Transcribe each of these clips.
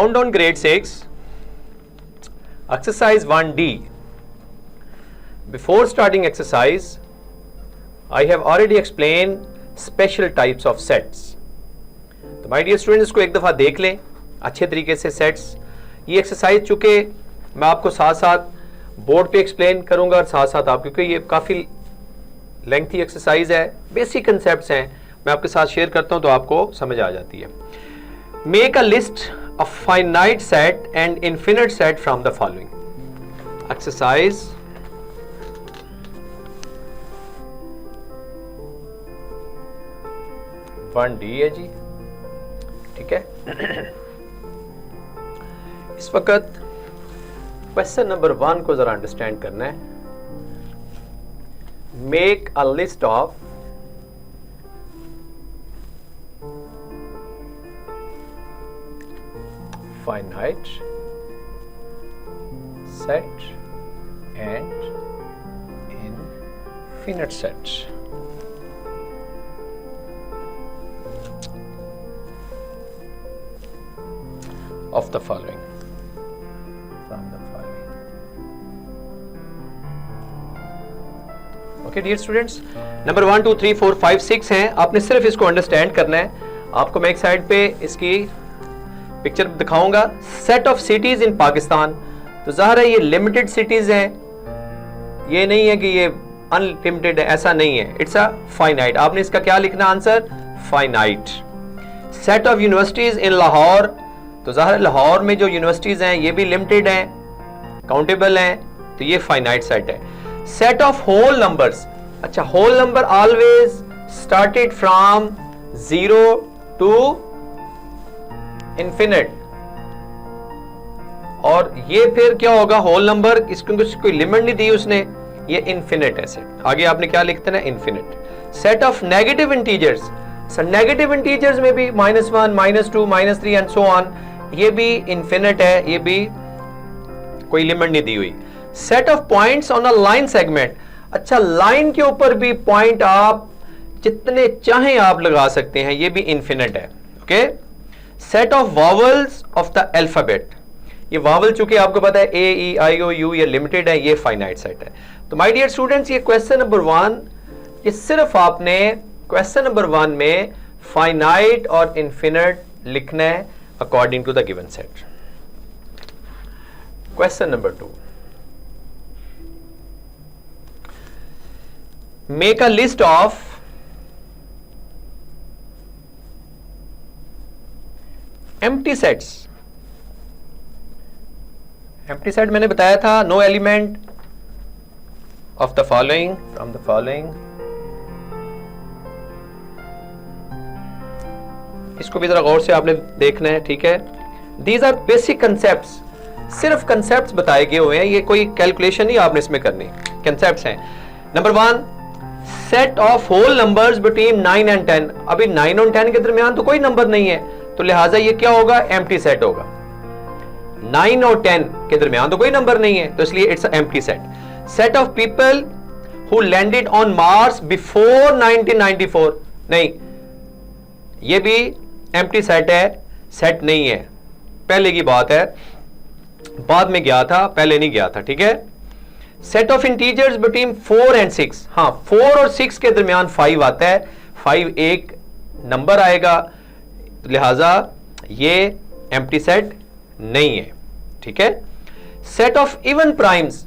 Found on grade 6, exercise 1D. Before starting exercise, I have already explained special types of sets. तो my dear students, इसको एक दफ़ा देख लें अच्छे तरीके से सेट्स. ये एक्सरसाइज चूँकि मैं आपको साथ साथ बोर्ड पे एक्सप्लेन करूँगा और साथ साथ आप, क्योंकि ये काफ़ी लेंथी एक्सरसाइज है, बेसिक कंसेप्ट्स हैं, मैं आपके साथ शेयर करता हूँ तो आपको समझ आ जाती है. Make a list of finite set and infinite set from the following. Exercise one D है जी, ठीक है. इस वक्त क्वेश्चन नंबर 1 को जरा अंडरस्टैंड करना है. Make a list of finite set and infinite set. Of the following. From the following. Okay dear students, number 1 2 3 4 5 6 हैं. आपने सिर्फ इसको अंडरस्टैंड करना है. आपको मैं एक साइड पे इसकी पिक्चर दिखाऊंगा. Set of cities in Pakistan. तो जाहिर है ये लिमिटेड सिटीज हैं, ये नहीं है कि ये अनलिमिटेड है, ऐसा नहीं है. It's a finite. आपने इसका क्या लिखना answer? Finite. Set of universities in Lahore. तो जाहिर लाहौर में जो यूनिवर्सिटीज हैं ये भी लिमिटेड हैं, काउंटेबल हैं, तो ये फाइनाइट सेट है. Set of whole numbers. अच्छा, whole number always started from 0 to infinite. और ये फिर क्या होगा? होल नंबर, इसको कोई लिमिट नहीं दी उसने, ये इनफिनिट है सेट. आगे आपने क्या लिखते हैं? Infinite. Set of negative integers. Negative integers में भी -1 -2 -3 एंड सो ऑन, ये भी इनफिनिट है, ये भी कोई लिमिट नहीं दी हुई. Set of points on a line segment. अच्छा, लाइन के ऊपर भी पॉइंट आप जितने चाहें आप लगा सकते हैं, ये भी इनफिनिट है. Okay. Set of vowels of the alphabet. ये वॉवल चूंकि आपको पता है ए ई आई ओ यू, ये लिमिटेड है, ये फाइनाइट सेट है. तो माय डियर स्टूडेंट्स, ये क्वेश्चन नंबर 1, ये सिर्फ आपने क्वेश्चन नंबर 1 में फाइनाइट और इनफिनिट लिखना है according to the given set. Question number 2. Make a list of empty sets. Empty set मैंने बताया था, no element of the following from the following. इसको भी जरा गौर से आपने देखना है, ठीक है. These are basic concepts. सिर्फ कंसेप्ट्स बताए गए हुए हैं, ये कोई कैलकुलेशन नहीं आपने इसमें करनी, कंसेप्ट्स हैं. Number 1, set of whole numbers between 9 and 10. अभी 9 और 10 के दरमियान तो कोई नंबर नहीं है, तो लिहाजा ये क्या होगा? एम्प्टी सेट होगा. 9 और 10 के दरमियान तो कोई नंबर नहीं है, तो इसलिए it's empty set. Set of people who landed on Mars before 1994. नहीं, ये भी एम्प्टी सेट है, सेट नहीं है. पहले की बात है, बाद में गया था, पहले नहीं गया था, ठीक है. Set of integers between 4 and 6. हाँ, 4 और 6 के दरमियान 5 आता है, 5 एक नंबर आएगा, लिहाजा ये एम्प्टी सेट नहीं है, ठीक है. Set of even primes.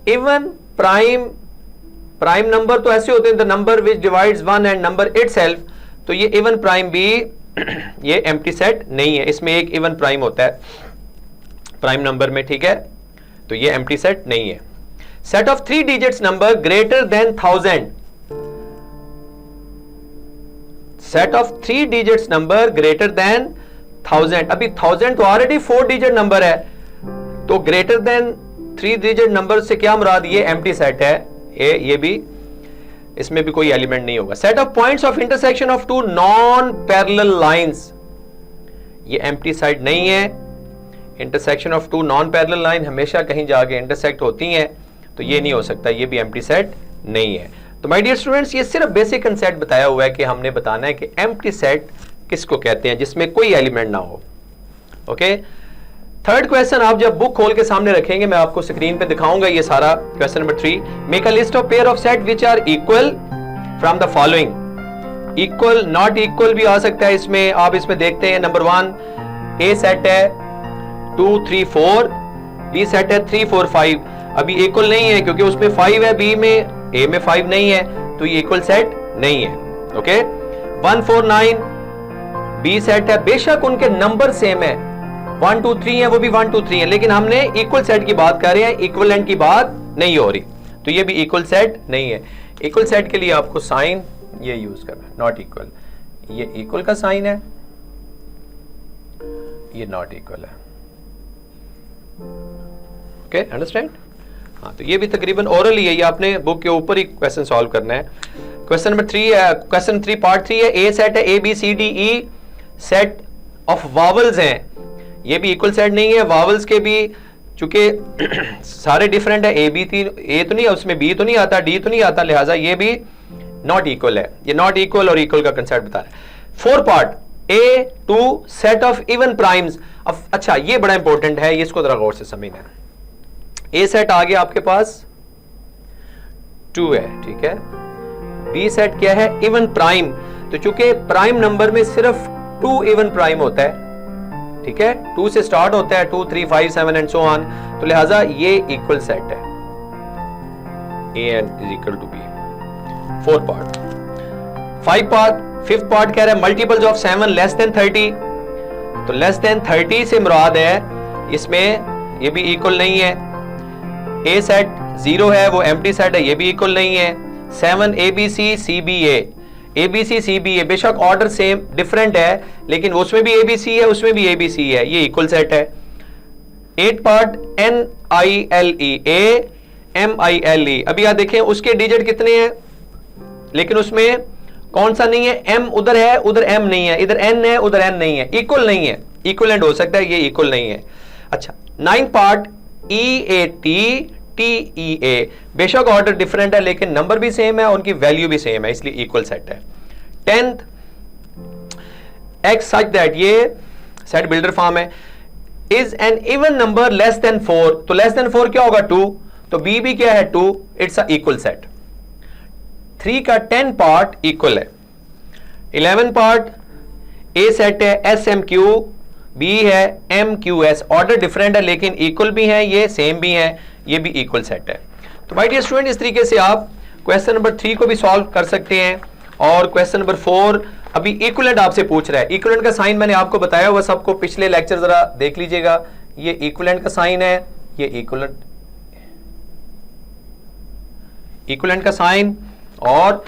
Even prime number तो ऐसे होते हैं, the number which divides 1 and number itself. तो ये इवन प्राइम भी ये एम्प्टी सेट नहीं है. इसमें एक इवन प्राइम होता है प्राइम नंबर में, ठीक है, तो ये एम्प्टी सेट नहीं है. Set of 3 digits number greater than 1000. Set of 3 digits number greater than 1000. अभी 1000 तो ऑलरेडी 4 डिजिट नंबर है, तो ग्रेटर देन 3 डिजिट नंबर से क्या मुराद? ये एम्प्टी सेट है. ये भी, इसमें भी कोई एलिमेंट नहीं होगा. Set of points of intersection of 2 non parallel lines. ये एम्प्टी सेट नहीं है. Intersection of 2 non parallel line हमेशा कहीं जाके इंटरसेक्ट होती हैं, तो ये नहीं हो सकता, ये भी एम्प्टी सेट नहीं है. तो माय डियर स्टूडेंट्स, ये सिर्फ बेसिक कंसेप्ट बताया हुआ है कि हमने बताना है कि एम्प्टी सेट किसको कहते हैं, जिसमें कोई एलिमेंट ना हो. ओके। थर्ड क्वेश्चन आप जब बुक खोल के सामने रखेंगे, मैं आपको स्क्रीन पे दिखाऊंगा ये सारा। Question number 3, make a list of pair of set which are equal from the following. Equal, not equal भी आ सकता है इसमें। आप इसमें देखते हैं, नंबर 1 ए सेट है 2 3 4, बी सेट है 3 4 5। अभी इक्वल नहीं है क्योंकि उसमें 5 है, बी में, ए में 5 नहीं है, तो ये इक्वल सेट नहीं है। ओके। 1 4 9 बी सेट है, बेशक उनके नंबर सेम है, 1 2 3 है, वो भी 1 2 3 है, लेकिन हमने इक्वल सेट की बात कर रहे हैं, इक्विवेलेंट की बात नहीं हो रही, तो ये भी इक्वल सेट नहीं है। इक्वल सेट के लिए आपको साइन ये यूज करना है, नॉट इक्वल। ये इक्वल का साइन है, ये नॉट इक्वल है। Okay, understand? हाँ, तो ये भी तकरीबन ओरल ही है, ये आपने बुक के ऊपर ही क्वेश्चन सॉल्व करना है। क्वेश्चन नंबर 3 है, क्वेश्चन 3 पार्ट 3 है। ए सेट है, A B C D E set of vowels हैं, ये भी इक्वल सेट नहीं है। वावल्स के भी चूंकि सारे डिफरेंट है, ए बी तीन, ए तो नहीं है उसमें, बी तो नहीं आता, डी तो नहीं आता, लिहाजा ये भी नॉट इक्वल है। ये नॉट इक्वल और इक्वल का कंसेप्ट बता रहा है। 4 part A two set of even primes. अब अच्छा, ये बड़ा इंपॉर्टेंट है, ये इसको जरा गौर से समझना है। ए सेट आ गया आपके पास 2 है, ठीक है। बी सेट क्या है? Even prime. तो चूंकि प्राइम नंबर में सिर्फ 2 इवन प्राइम होता है, ठीक है, 2 से स्टार्ट होता है, 2 3 5 7 एंड सो ऑन, तो लिहाजा ये इक्वल सेट है। A N is equal to B. 4 part. 5 part, 5th part कह रहा है मल्टीपल्स ऑफ 7 लेस देन 30। तो लेस देन 30 से मुराद है इसमें, ये भी इक्वल नहीं है। ए सेट 0 है, वो एम्प्टी सेट है, ये भी इक्वल नहीं है। 7 A B C C B A B C C B A, बेशक ऑर्डर सेम डिफरेंट है, लेकिन उसमें भी ए बी सी है, उसमें भी ए बी सी है, ये इक्वल सेट है। 8 part N I L E A M I L E. अभी आप देखें उसके डिजिट कितने हैं, लेकिन उसमें कौन सा नहीं है? एम उधर है, उधर एम नहीं है, इधर एन है, उधर एन नहीं है, इक्वल नहीं है। इक्वलेंट हो सकता है, ये इक्वल नहीं है। अच्छा, 9 part E A T T E A, बेशक ऑर्डर डिफरेंट है, लेकिन नंबर भी सेम है, उनकी वैल्यू भी सेम है, इसलिए इक्वल सेट है। 10th एक्स सच दैट, ये सेट बिल्डर फॉर्म है, is an even number less than 4। तो लेस देन 4 क्या होगा? 2। तो बी भी क्या है? 2। It's a equal set. 3 का 10 पार्ट इक्वल है। 11 पार्ट ए सेट है एस एम क्यू, बी है M Q S, order different है लेकिन इक्वल भी है, ये सेम भी है, ये भी इक्वल सेट है। तो माय डियर स्टूडेंट, इस तरीके से आप क्वेश्चन नंबर 3 को भी सॉल्व कर सकते हैं। और क्वेश्चन नंबर 4 अभी इक्विवेलेंट आपसे पूछ रहा है। इक्विवेलेंट का साइन मैंने आपको बताया हुआ सबको, पिछले लेक्चर जरा देख लीजिएगा। ये इक्विवेलेंट का साइन है, ये इक्विवेलेंट का साइन, और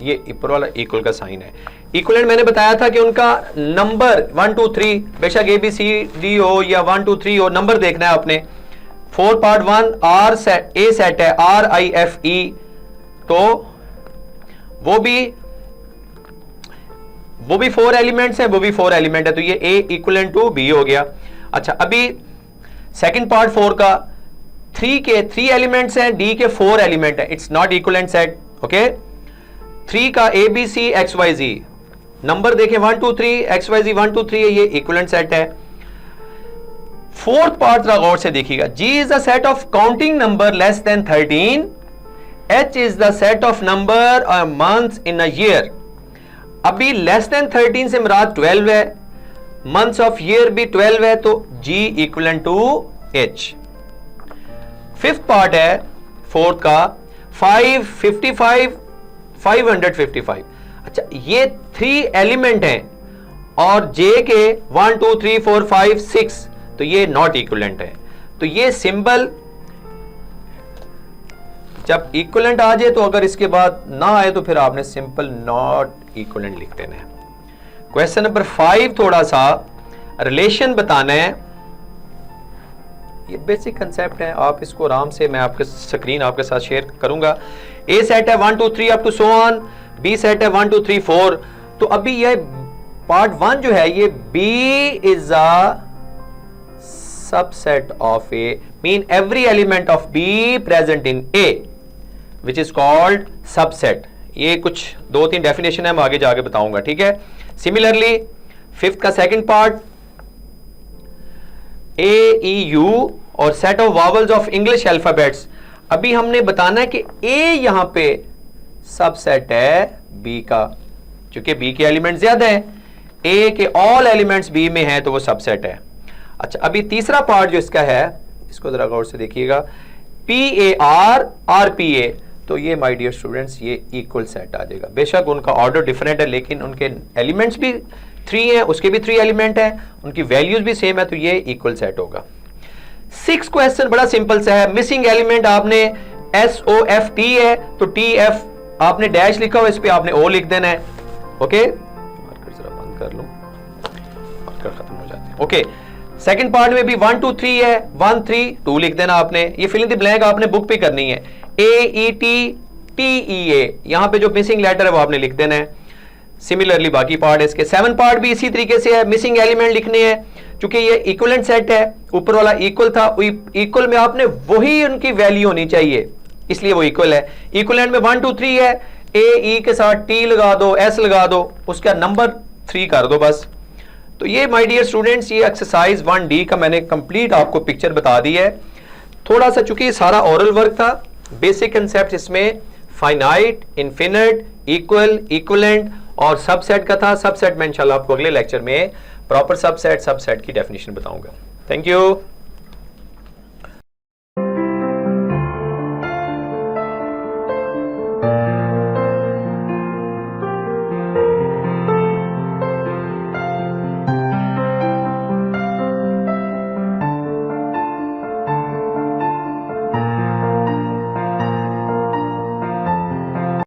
ये ऊपर वाला इक्वल का साइन है। इक्विवेलेंट मैंने बताया था कि उनका नंबर 1 2 3, बेशक ए बी सी डी हो या 1 2 3 हो, नंबर देखना है आपने। 4 part 1 R set, A set है आर आई एफ ई, तो वो भी 4 एलिमेंट्स हैं, वो भी 4 एलिमेंट है, तो ये ए इक्वलेंट टू बी हो गया। अच्छा, अभी सेकंड पार्ट 4 का 3 के 3 एलिमेंट्स हैं, डी के 4 एलिमेंट है, it's not equivalent set. Okay. 3 का A B C X Y Z, number देखें 1 2 3, एक्स वाई जी 1 2 3 है, ये इक्वलेंट सेट है। 4th पार्ट जरा गौर से देखिएगा। G is the set of counting number less than 13. H is the set of number months in a year. अभी less than 13 से मुराद 12 है, months of year भी 12 है, तो G equivalent to H। 5th part है 4th का 555 555। अच्छा, ये 3 एलिमेंट हैं और J के 1 2 3 4 5 6, तो ये नॉट इक्विवेलेंट है। तो ये सिंबल जब इक्विवेलेंट आ जाए, तो अगर इसके बाद ना आए तो फिर आपने सिंपल नॉट इक्विवेलेंट लिख देना है। क्वेश्चन नंबर 5 थोड़ा सा रिलेशन बताना है, ये बेसिक कंसेप्ट है, आप इसको आराम से, मैं आपके स्क्रीन आपके साथ शेयर करूंगा। ए सेट है 1 2 3 up to so on, B set है 1 2 3 4। तो अभी ये पार्ट 1 जो है, ये B is a subset of A, mean every element of B present in A, which is called subset। ये कुछ 2-3 डेफिनेशन है, मैं आगे जाके बताऊंगा, ठीक है। सिमिलरली 5th का second part A E U और set of vowels of English alphabets. अभी हमने बताना है कि ए यहां पे सबसेट है बी का, क्योंकि बी के एलिमेंट ज्यादा है, ए के ऑल एलिमेंट्स बी में हैं तो वो सबसेट है। अच्छा, अभी तीसरा पार्ट जो इसका है, इसको जरा गौर से देखिएगा, P A R R P A, तो ये माय डियर स्टूडेंट्स ये इक्वल सेट आ जाएगा। बेशक उनका ऑर्डर डिफरेंट है लेकिन उनके एलिमेंट्स भी 3 हैं, उसके भी 3 एलिमेंट हैं, उनकी वैल्यूज भी सेम है, तो ये इक्वल सेट होगा। 6 क्वेश्चन बड़ा सिंपल सा है। मिसिंग एलिमेंट आपने SOFT है तो TF आपने डैश लिखा हो, इस पे आपने O लिख देना है। ओके, मार्कर जरा बंद कर लो, मार्कर खत्म हो जाते हैं। ओके, सेकंड पार्ट में भी 1 2 3 है, 1 3 2 लिख देना आपने। ये फिल इन द ब्लैंक आपने बुक पे करनी है। AETTEA यहां पे जो मिसिंग लेटर है वो आपने लिख देना है। सिमिलरली बाकी पार्ट है इसके। 7 पार्ट भी इसी तरीके से है, मिसिंग एलिमेंट लिखने हैं, क्योंकि ये इक्विवेलेंट सेट है, ऊपर वाला इक्वल था, इक्वल में आपने वही उनकी वैल्यू होनी चाहिए, इसलिए वो इक्वल है। इक्विवेलेंट में 1 2 3 है, ए के साथ T लगा दो, S लगा दो, उसका नंबर 3 कर दो बस। तो ये माय डियर स्टूडेंट्स ये एक्सरसाइज 1D का मैंने कंप्लीट आपको पिक्चर बता दी है। थोड़ा सा चूंकि सारा ओरल वर्क था, बेसिक कंसेप्ट इसमें फाइनाइट, इनफिनिट, इक्वल, इक्विवेलेंट और सबसेट का था। सबसेट में इंशाल्लाह आपको अगले लेक्चर में प्रॉपर सबसेट की डेफिनेशन बताऊंगा। Thank you.